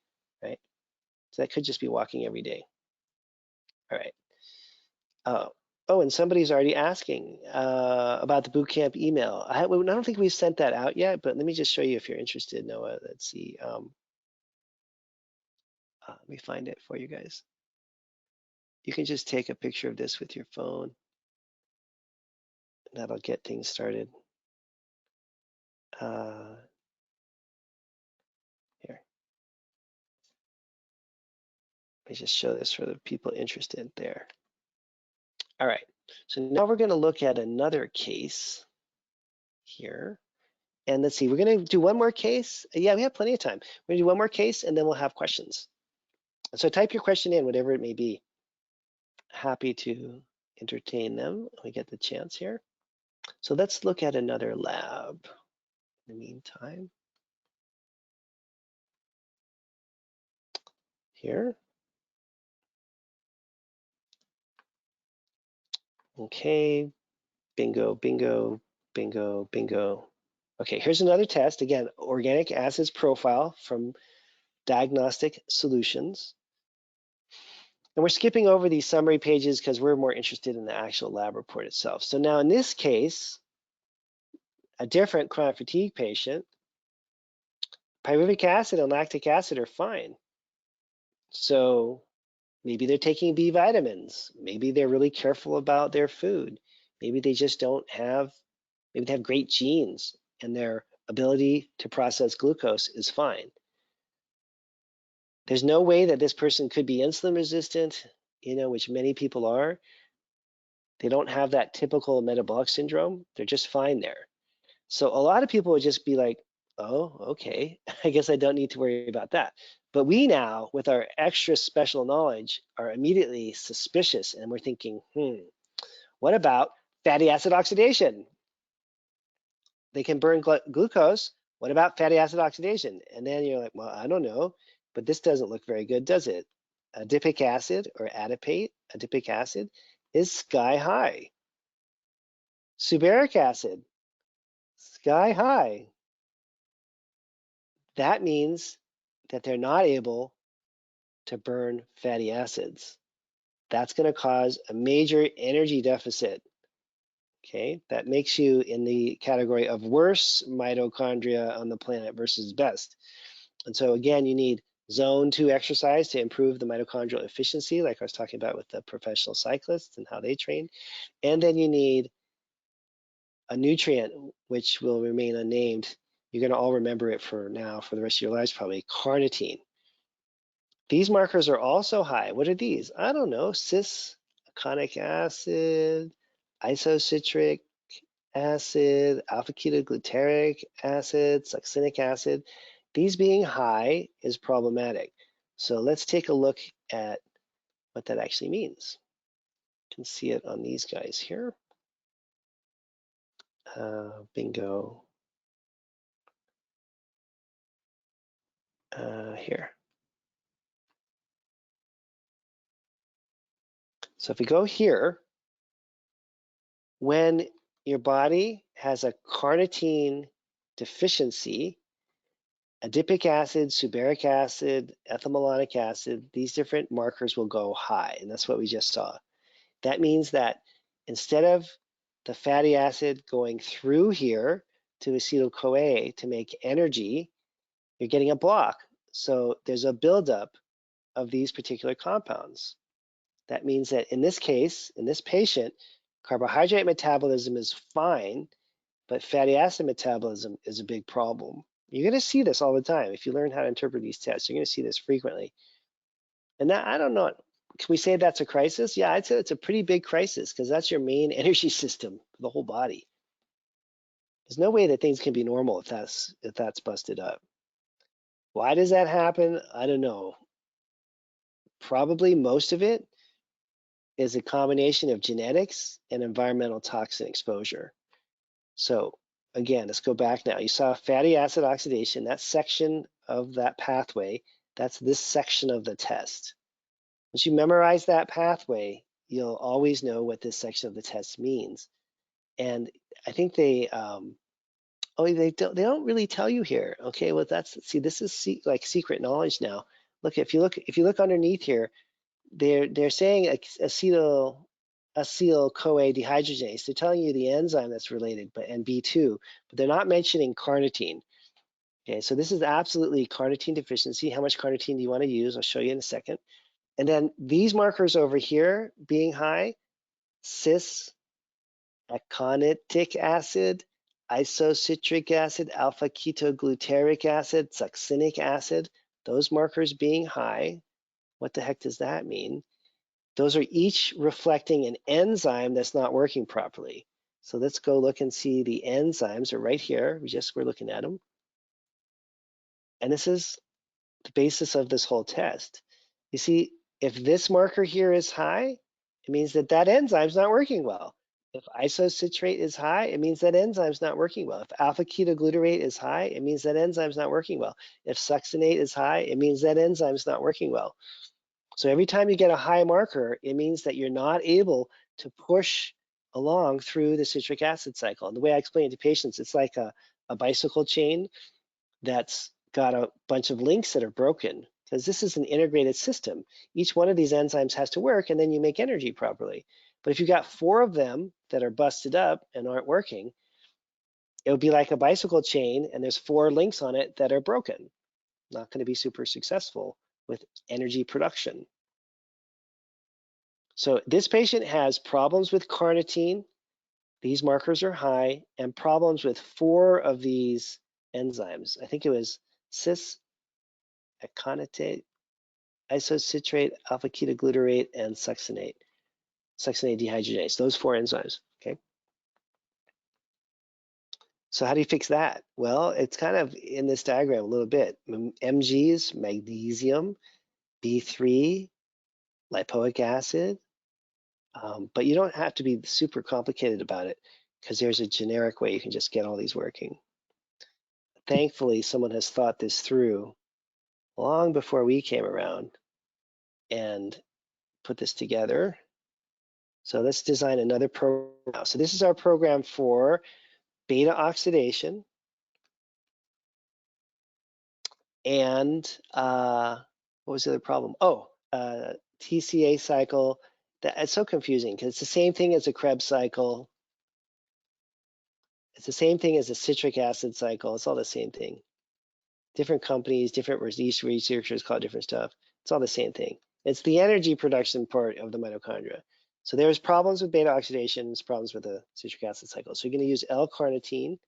right? So that could just be walking every day. All right. Oh, and somebody's already asking about the bootcamp email. I don't think we've sent that out yet, but let me just show you if you're interested, Noah. Let's see. Let me find it for you guys. You can just take a picture of this with your phone. That'll get things started. Here. Let me just show this for the people interested there. All right, so now we're going to look at another case here. And let's see, we're going to do one more case. Yeah, we have plenty of time. We're going to do one more case and then we'll have questions. So type your question in, whatever it may be. Happy to entertain them when we get the chance here. So let's look at another lab in the meantime. here. Okay, bingo, bingo, bingo, bingo. Okay, here's another test. Again, organic acids profile from Diagnostic Solutions. And we're skipping over these summary pages because we're more interested in the actual lab report itself. So now in this case, a different chronic fatigue patient, pyruvic acid and lactic acid are fine. So maybe they're taking B vitamins. Maybe they're really careful about their food. Maybe they just don't have, maybe they have great genes and their ability to process glucose is fine. There's no way that this person could be insulin resistant, which many people are. They don't have that typical metabolic syndrome. They're just fine there. So a lot of people would just be like, oh, okay, I guess I don't need to worry about that. But we now, with our extra special knowledge, are immediately suspicious and we're thinking, what about fatty acid oxidation? They can burn glucose. What about fatty acid oxidation? And then you're like, well, I don't know, but this doesn't look very good, does it? Adipic acid or adipate, adipic acid, is sky high. Subearic acid, sky high. That means that they're not able to burn fatty acids. That's going to cause a major energy deficit. Okay, that makes you in the category of worse mitochondria on the planet versus best. And so again, you need zone 2 exercise to improve the mitochondrial efficiency, like I was talking about with the professional cyclists and how they train. And then you need a nutrient which will remain unnamed. You're going to all remember it for now, for the rest of your lives, probably carnitine. These markers are also high. What are these? I don't know, cis-aconic acid, isocitric acid, alpha-ketogluteric acid, succinic acid. These being high is problematic. So let's take a look at what that actually means. You can see it on these guys here. Bingo. Here. So if we go here, when your body has a carnitine deficiency, adipic acid, subearic acid, ethylmalonic acid, these different markers will go high, and that's what we just saw. That means that instead of the fatty acid going through here to acetyl-CoA to make energy, you're getting a block. So there's a buildup of these particular compounds. That means that in this case, in this patient, carbohydrate metabolism is fine, but fatty acid metabolism is a big problem. You're going to see this all the time. If you learn how to interpret these tests, you're going to see this frequently. And that, I don't know, can we say that's a crisis? Yeah, I'd say it's a pretty big crisis because that's your main energy system for the whole body. There's no way that things can be normal if that's busted up. Why does that happen? I don't know. Probably most of it is a combination of genetics and environmental toxin exposure. So again, let's go back now. You saw fatty acid oxidation, that section of that pathway, that's this section of the test. Once you memorize that pathway, you'll always know what this section of the test means. And I think they don't really tell you here. Okay, well see, this is like secret knowledge now. Look, if you look underneath here, they're saying acetyl-CoA dehydrogenase. They're telling you the enzyme that's related, and B2, but they're not mentioning carnitine. Okay, so this is absolutely carnitine deficiency. How much carnitine do you want to use? I'll show you in a second. And then these markers over here being high, cis-aconitic acid, isocitric acid, alpha-ketogluteric acid, succinic acid, those markers being high, what the heck does that mean? Those are each reflecting an enzyme that's not working properly. So let's go look and see the enzymes are right here. We're looking at them. And this is the basis of this whole test. You see, if this marker here is high, it means that enzyme's not working well. If isocitrate is high, it means that enzyme's not working well. If alpha ketoglutarate is high, it means that enzyme's not working well. If succinate is high, it means that enzyme's not working well. So every time you get a high marker, it means that you're not able to push along through the citric acid cycle. And the way I explain it to patients, it's like a bicycle chain that's got a bunch of links that are broken, because this is an integrated system. Each one of these enzymes has to work, and then you make energy properly. But if you got 4 of them that are busted up and aren't working, it would be like a bicycle chain, and there's 4 links on it that are broken. Not going to be super successful with energy production. So this patient has problems with carnitine. These markers are high, and problems with 4 of these enzymes. I think it was cis aconitate, isocitrate, alpha ketoglutarate, and succinate dehydrogenase, those 4 enzymes, okay? So how do you fix that? Well, it's kind of in this diagram a little bit. Mg's, magnesium, B3, lipoic acid, but you don't have to be super complicated about it, because there's a generic way you can just get all these working. Thankfully, someone has thought this through long before we came around and put this together. So let's design another program now. So this is our program for beta oxidation and what was the other problem? Oh, TCA cycle. It's so confusing because it's the same thing as a Krebs cycle. It's the same thing as a citric acid cycle. It's all the same thing. Different companies, different researchers call it different stuff. It's all the same thing. It's the energy production part of the mitochondria. So there's problems with beta oxidation, there's problems with the citric acid cycle. So you're going to use L-carnitine.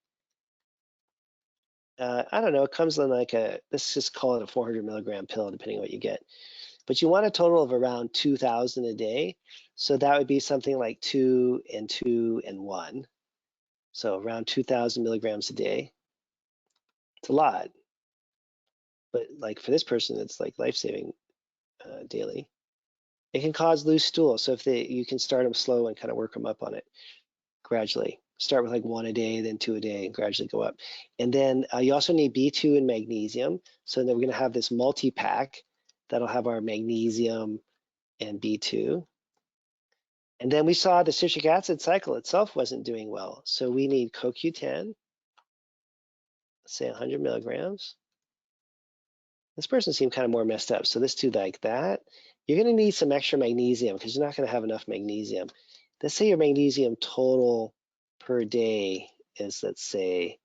I don't know, it comes in like let's just call it a 400 milligram pill, depending on what you get. But you want a total of around 2,000 a day. So that would be something like 2 and 2 and 1. So around 2,000 milligrams a day. It's a lot. But like for this person, it's like life-saving daily. It can cause loose stool. So if you can start them slow and kind of work them up on it gradually. Start with like 1 a day, then 2 a day, and gradually go up. And then you also need B2 and magnesium. So then we're going to have this multi-pack that'll have our magnesium and B2. And then we saw the citric acid cycle itself wasn't doing well. So we need CoQ10, let's say 100 milligrams. This person seemed kind of more messed up. So let's do like that. You're going to need some extra magnesium because you're not going to have enough magnesium. Let's say your magnesium total per day is, let's say,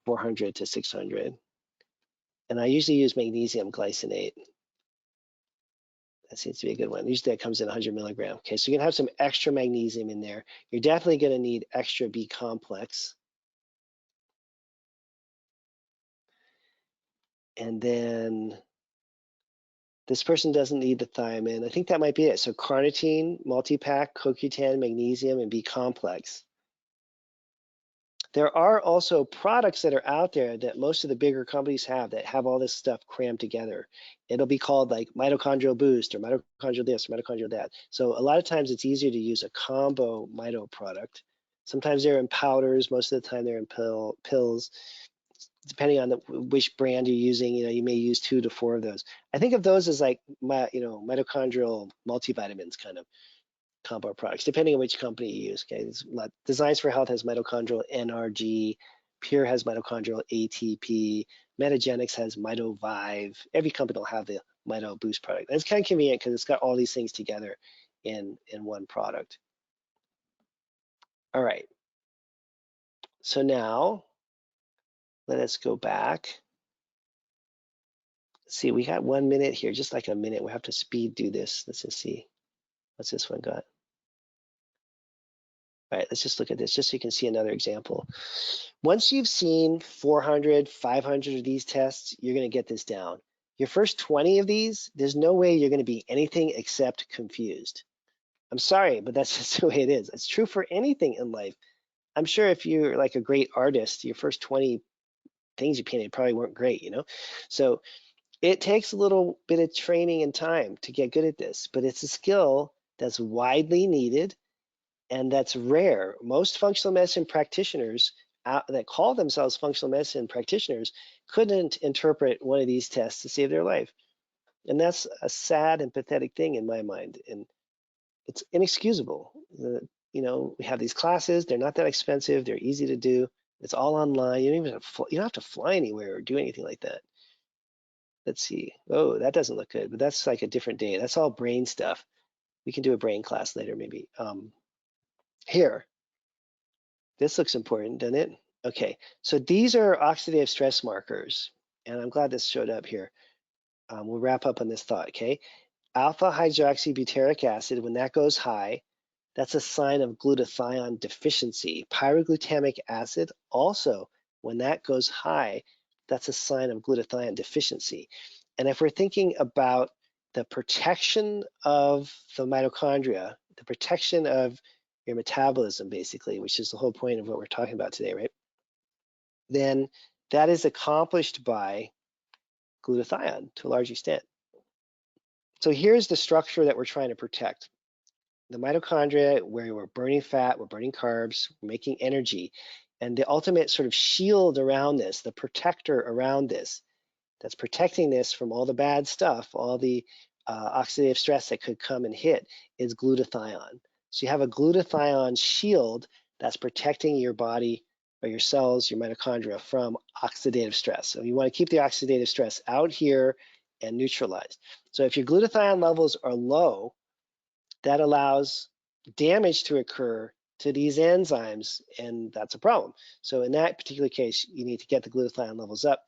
400 to 600. And I usually use magnesium glycinate. That seems to be a good one. Usually that comes in 100 milligram. Okay, so you're gonna have some extra magnesium in there. You're definitely gonna need extra B complex. And then this person doesn't need the thiamine. I think that might be it. So carnitine, multi-pack, CoQ10, magnesium, and B complex. There are also products that are out there that most of the bigger companies have that have all this stuff crammed together. It'll be called like mitochondrial boost or mitochondrial this or mitochondrial that. So a lot of times it's easier to use a combo mito product. Sometimes they're in powders, most of the time they're in pills. Depending on which brand you're using, you may use 2 to 4 of those. I think of those as like mitochondrial multivitamins kind of combo products, depending on which company you use. Okay, Designs for Health has mitochondrial NRG, Pure has mitochondrial ATP, Metagenics has MitoVive. Every company will have the Mito Boost product. And it's kind of convenient because it's got all these things together in one product. All right. So now let us go back. Let's see, we got 1 minute here, just like a minute. We have to speed do this. Let's just see. What's this one got? All right, let's just look at this just so you can see another example. Once you've seen 400, 500 of these tests, you're going to get this down. Your first 20 of these, there's no way you're going to be anything except confused. I'm sorry, but that's just the way it is. It's true for anything in life. I'm sure if you're like a great artist, your first 20 things you painted probably weren't great, So it takes a little bit of training and time to get good at this, but it's a skill that's widely needed. And that's rare. Most functional medicine practitioners that call themselves functional medicine practitioners couldn't interpret one of these tests to save their life. And that's a sad and pathetic thing in my mind. And it's inexcusable. We have these classes, they're not that expensive, they're easy to do. It's all online. You don't have to fly anywhere or do anything like that. Let's see. Oh, that doesn't look good, but that's like a different day. That's all brain stuff. We can do a brain class later, maybe. Here, this looks important, doesn't it? Okay, so these are oxidative stress markers, and I'm glad this showed up here. We'll wrap up on this thought, okay? Alpha hydroxybutyric acid, when that goes high, that's a sign of glutathione deficiency. Pyroglutamic acid, also, when that goes high, that's a sign of glutathione deficiency. And if we're thinking about the protection of the mitochondria, the protection of your metabolism, basically, which is the whole point of what we're talking about today, right? Then that is accomplished by glutathione to a large extent. So here's the structure that we're trying to protect. The mitochondria, where we're burning fat, we're burning carbs, we're making energy. And the ultimate sort of shield around this, the protector around this, that's protecting this from all the bad stuff, all the oxidative stress that could come and hit, is glutathione. So you have a glutathione shield that's protecting your body or your cells, your mitochondria, from oxidative stress. So you want to keep the oxidative stress out here and neutralized. So if your glutathione levels are low, that allows damage to occur to these enzymes, and that's a problem. So in that particular case, you need to get the glutathione levels up,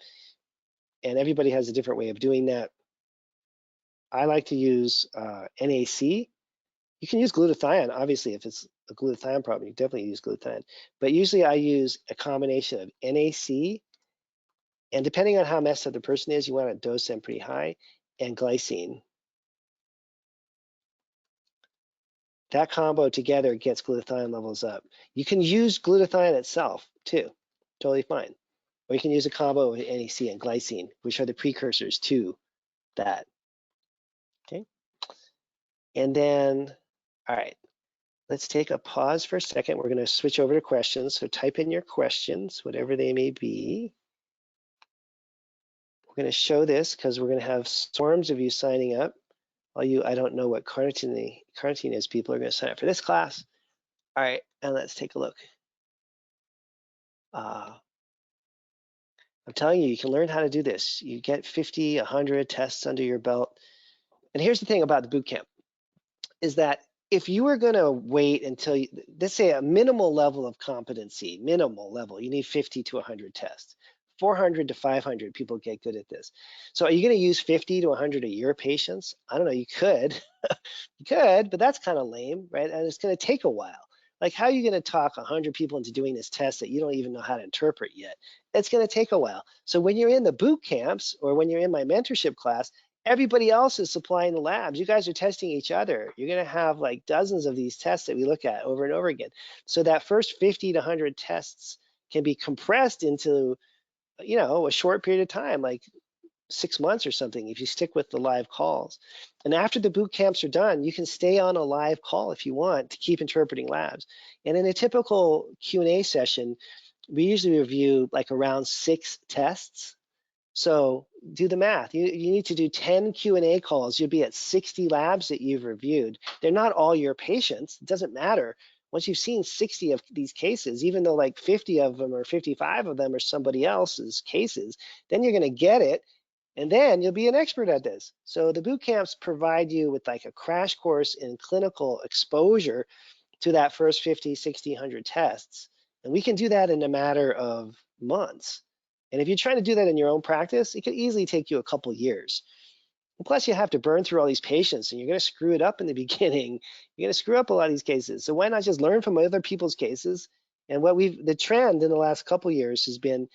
and everybody has a different way of doing that. I like to use NAC. You can use glutathione, obviously, if it's a glutathione problem, you definitely use glutathione. But usually I use a combination of NAC, and depending on how messed up the person is, you want to dose them pretty high, and glycine. That combo together gets glutathione levels up. You can use glutathione itself too, totally fine. Or you can use a combo of NAC and glycine, which are the precursors to that. Okay. And then, all right, let's take a pause for a second. We're going to switch over to questions. So type in your questions, whatever they may be. We're going to show this because we're going to have swarms of you signing up. All you, I don't know what carnitine is, people are going to sign up for this class. All right, and let's take a look. I'm telling you, you can learn how to do this. You get 50, 100 tests under your belt. And here's the thing about the boot camp, is that if you were going to wait until, let's say a minimal level of competency, minimal level, you need 50 to 100 tests. 400 to 500 people get good at this. So are you going to use 50 to 100 of your patients? I don't know, you could. You could, but that's kind of lame, right? And it's going to take a while. Like, how are you going to talk 100 people into doing this test that you don't even know how to interpret yet? It's going to take a while. So when you're in the boot camps or when you're in my mentorship class, everybody else is supplying the labs. You guys are testing each other. You're going to have like dozens of these tests that we look at over and over again. So that first 50 to 100 tests can be compressed into, a short period of time, like 6 months or something, if you stick with the live calls. And after the boot camps are done, you can stay on a live call if you want to keep interpreting labs. And in a typical Q&A session, we usually review like around 6 tests. So do the math. You need to do 10 Q&A calls. You'll be at 60 labs that you've reviewed. They're not all your patients. It doesn't matter. Once you've seen 60 of these cases, even though like 50 of them or 55 of them are somebody else's cases, then you're going to get it. And then you'll be an expert at this. So the boot camps provide you with like a crash course in clinical exposure to that first 50, 60, 100 tests. And we can do that in a matter of months. And if you're trying to do that in your own practice, it could easily take you a couple years. And plus, you have to burn through all these patients, and you're going to screw it up in the beginning. You're going to screw up a lot of these cases. So why not just learn from other people's cases? And the trend in the last couple years has been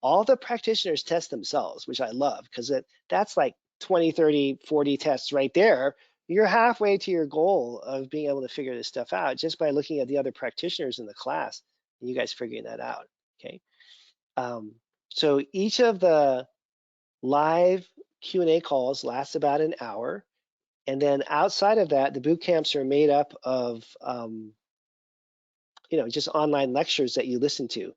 all the practitioners test themselves, which I love, because that's like 20, 30, 40 tests right there. You're halfway to your goal of being able to figure this stuff out just by looking at the other practitioners in the class and you guys figuring that out, okay? So each of the live Q&A calls lasts about an hour. And then outside of that, the boot camps are made up of just online lectures that you listen to.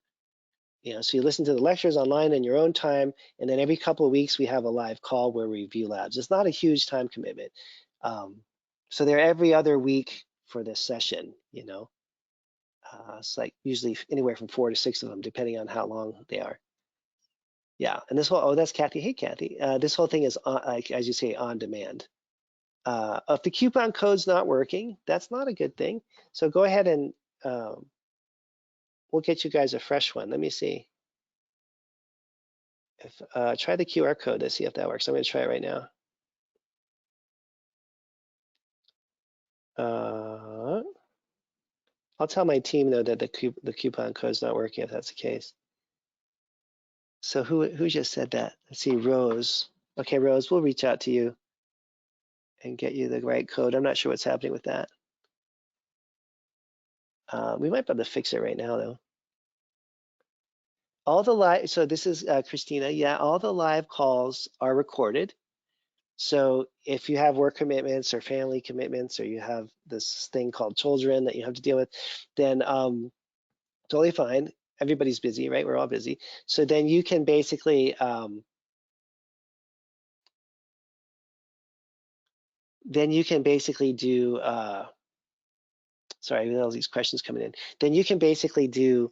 So you listen to the lectures online in your own time, and then every couple of weeks we have a live call where we review labs. It's not a huge time commitment. So they're every other week for this session, it's like usually anywhere from 4 to 6 of them, depending on how long they are. Yeah, and that's Kathy. Hey, Kathy. This whole thing is, like, as you say, on demand. If the coupon code's not working, that's not a good thing. So go ahead and we'll get you guys a fresh one. Let me see. Try the QR code to see if that works. I'm going to try it right now. I'll tell my team though that the coupon code's not working if that's the case. So who just said that? Let's see, Rose. Okay, Rose, we'll reach out to you and get you the right code. I'm not sure what's happening with that. We might be able to fix it right now though. So this is Christina. Yeah, all the live calls are recorded. So if you have work commitments or family commitments, or you have this thing called children that you have to deal with, then totally fine. Everybody's busy, right? We're all busy. So then you can basically do. Sorry, with all these questions coming in. Then you can basically do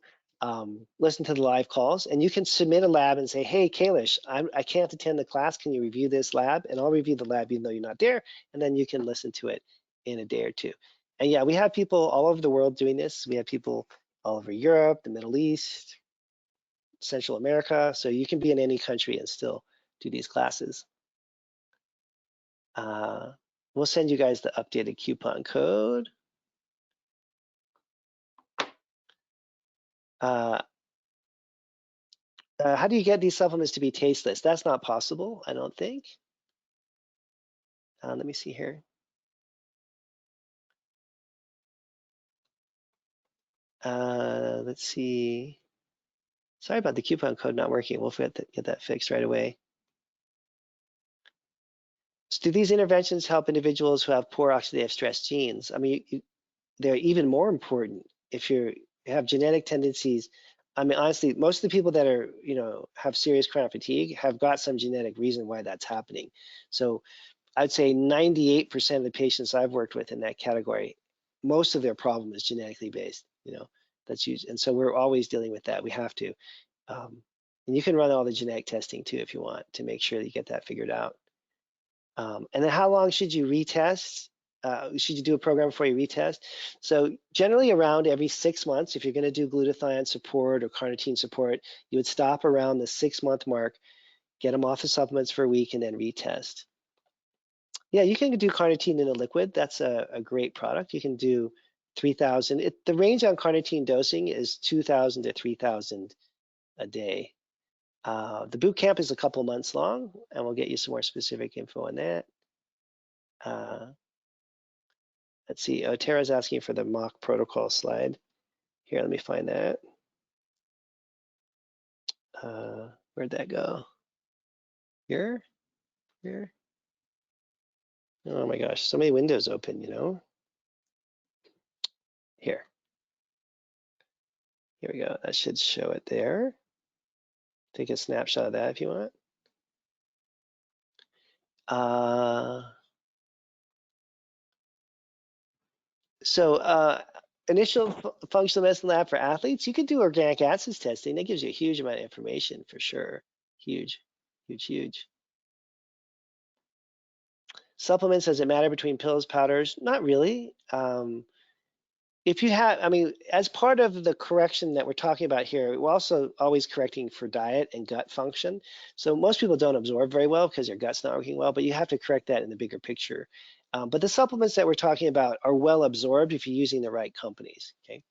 listen to the live calls, and you can submit a lab and say, "Hey, Kalish, I can't attend the class. Can you review this lab?" And I'll review the lab even though you're not there, and then you can listen to it in a day or two. And yeah, we have people all over the world doing this. We have people all over Europe, the Middle East, Central America. So you can be in any country and still do these classes. We'll send you guys the updated coupon code. How do you get these supplements to be tasteless? That's not possible, I don't think. Let me see here. Let's see. Sorry about the coupon code not working. We'll get that fixed right away. So do these interventions help individuals who have poor oxidative stress genes? I mean, they're even more important if you have genetic tendencies. I mean, honestly, most of the people that are, have serious chronic fatigue have got some genetic reason why that's happening. So I'd say 98% of the patients I've worked with in that category, most of their problem is genetically based, that's used. And so we're always dealing with that. We have to. And you can run all the genetic testing too if you want to make sure that you get that figured out. And then how long should you retest? Should you do a program before you retest? So generally around every 6 months, if you're going to do glutathione support or carnitine support, you would stop around the 6-month mark, get them off the supplements for a week, and then retest. Yeah, you can do carnitine in a liquid. That's a great product. You can do 3,000. The range on carnitine dosing is 2,000 to 3,000 a day. The boot camp is a couple months long, and we'll get you some more specific info on that. Let's see. Oh, Tara's asking for the mock protocol slide. Here, let me find that. Where'd that go? Here? Here? Oh my gosh, so many windows open, Here. Here we go. That should show it there. Take a snapshot of that if you want. Initial functional medicine lab for athletes, you can do organic acids testing. That gives you a huge amount of information for sure. Huge, huge, huge. Supplements, does it matter between pills, powders? Not really. If you have, as part of the correction that we're talking about here, we're also always correcting for diet and gut function. So most people don't absorb very well because their gut's not working well, but you have to correct that in the bigger picture. But the supplements that we're talking about are well absorbed if you're using the right companies, okay?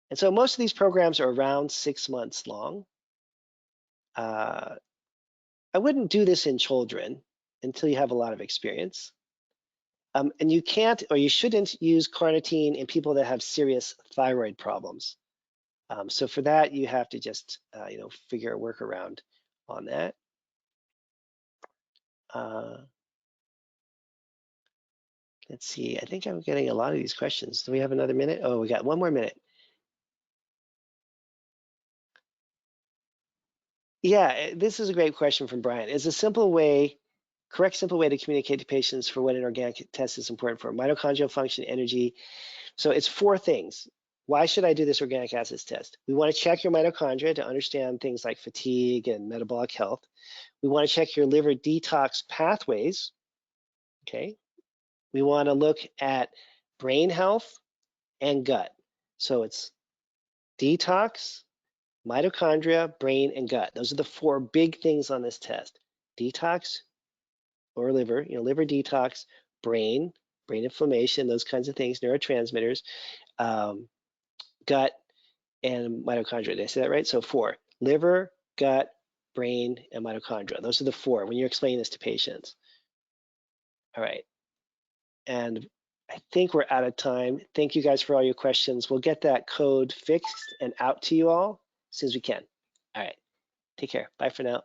And so most of these programs are around 6 months long. I wouldn't do this in children until you have a lot of experience. And you can't, or you shouldn't use carnitine in people that have serious thyroid problems. So for that, you have to just, figure a workaround on that. Let's see. I think I'm getting a lot of these questions. Do we have another minute? Oh, we got one more minute. Yeah, this is a great question from Brian. Is a simple way, correct simple way to communicate to patients for what an organic test is important for? Mitochondrial function, energy. So it's 4 things. Why should I do this organic acids test? We want to check your mitochondria to understand things like fatigue and metabolic health. We want to check your liver detox pathways. Okay. We want to look at brain health and gut. So it's detox, mitochondria, brain, and gut. Those are the 4 big things on this test. Detox or liver, liver detox, brain inflammation, those kinds of things, neurotransmitters, gut, and mitochondria. Did I say that right? So 4, liver, gut, brain, and mitochondria. Those are the 4 when you're explaining this to patients. All right. And I think we're out of time. Thank you guys for all your questions. We'll get that code fixed and out to you all as soon as we can. All right. Take care. Bye for now.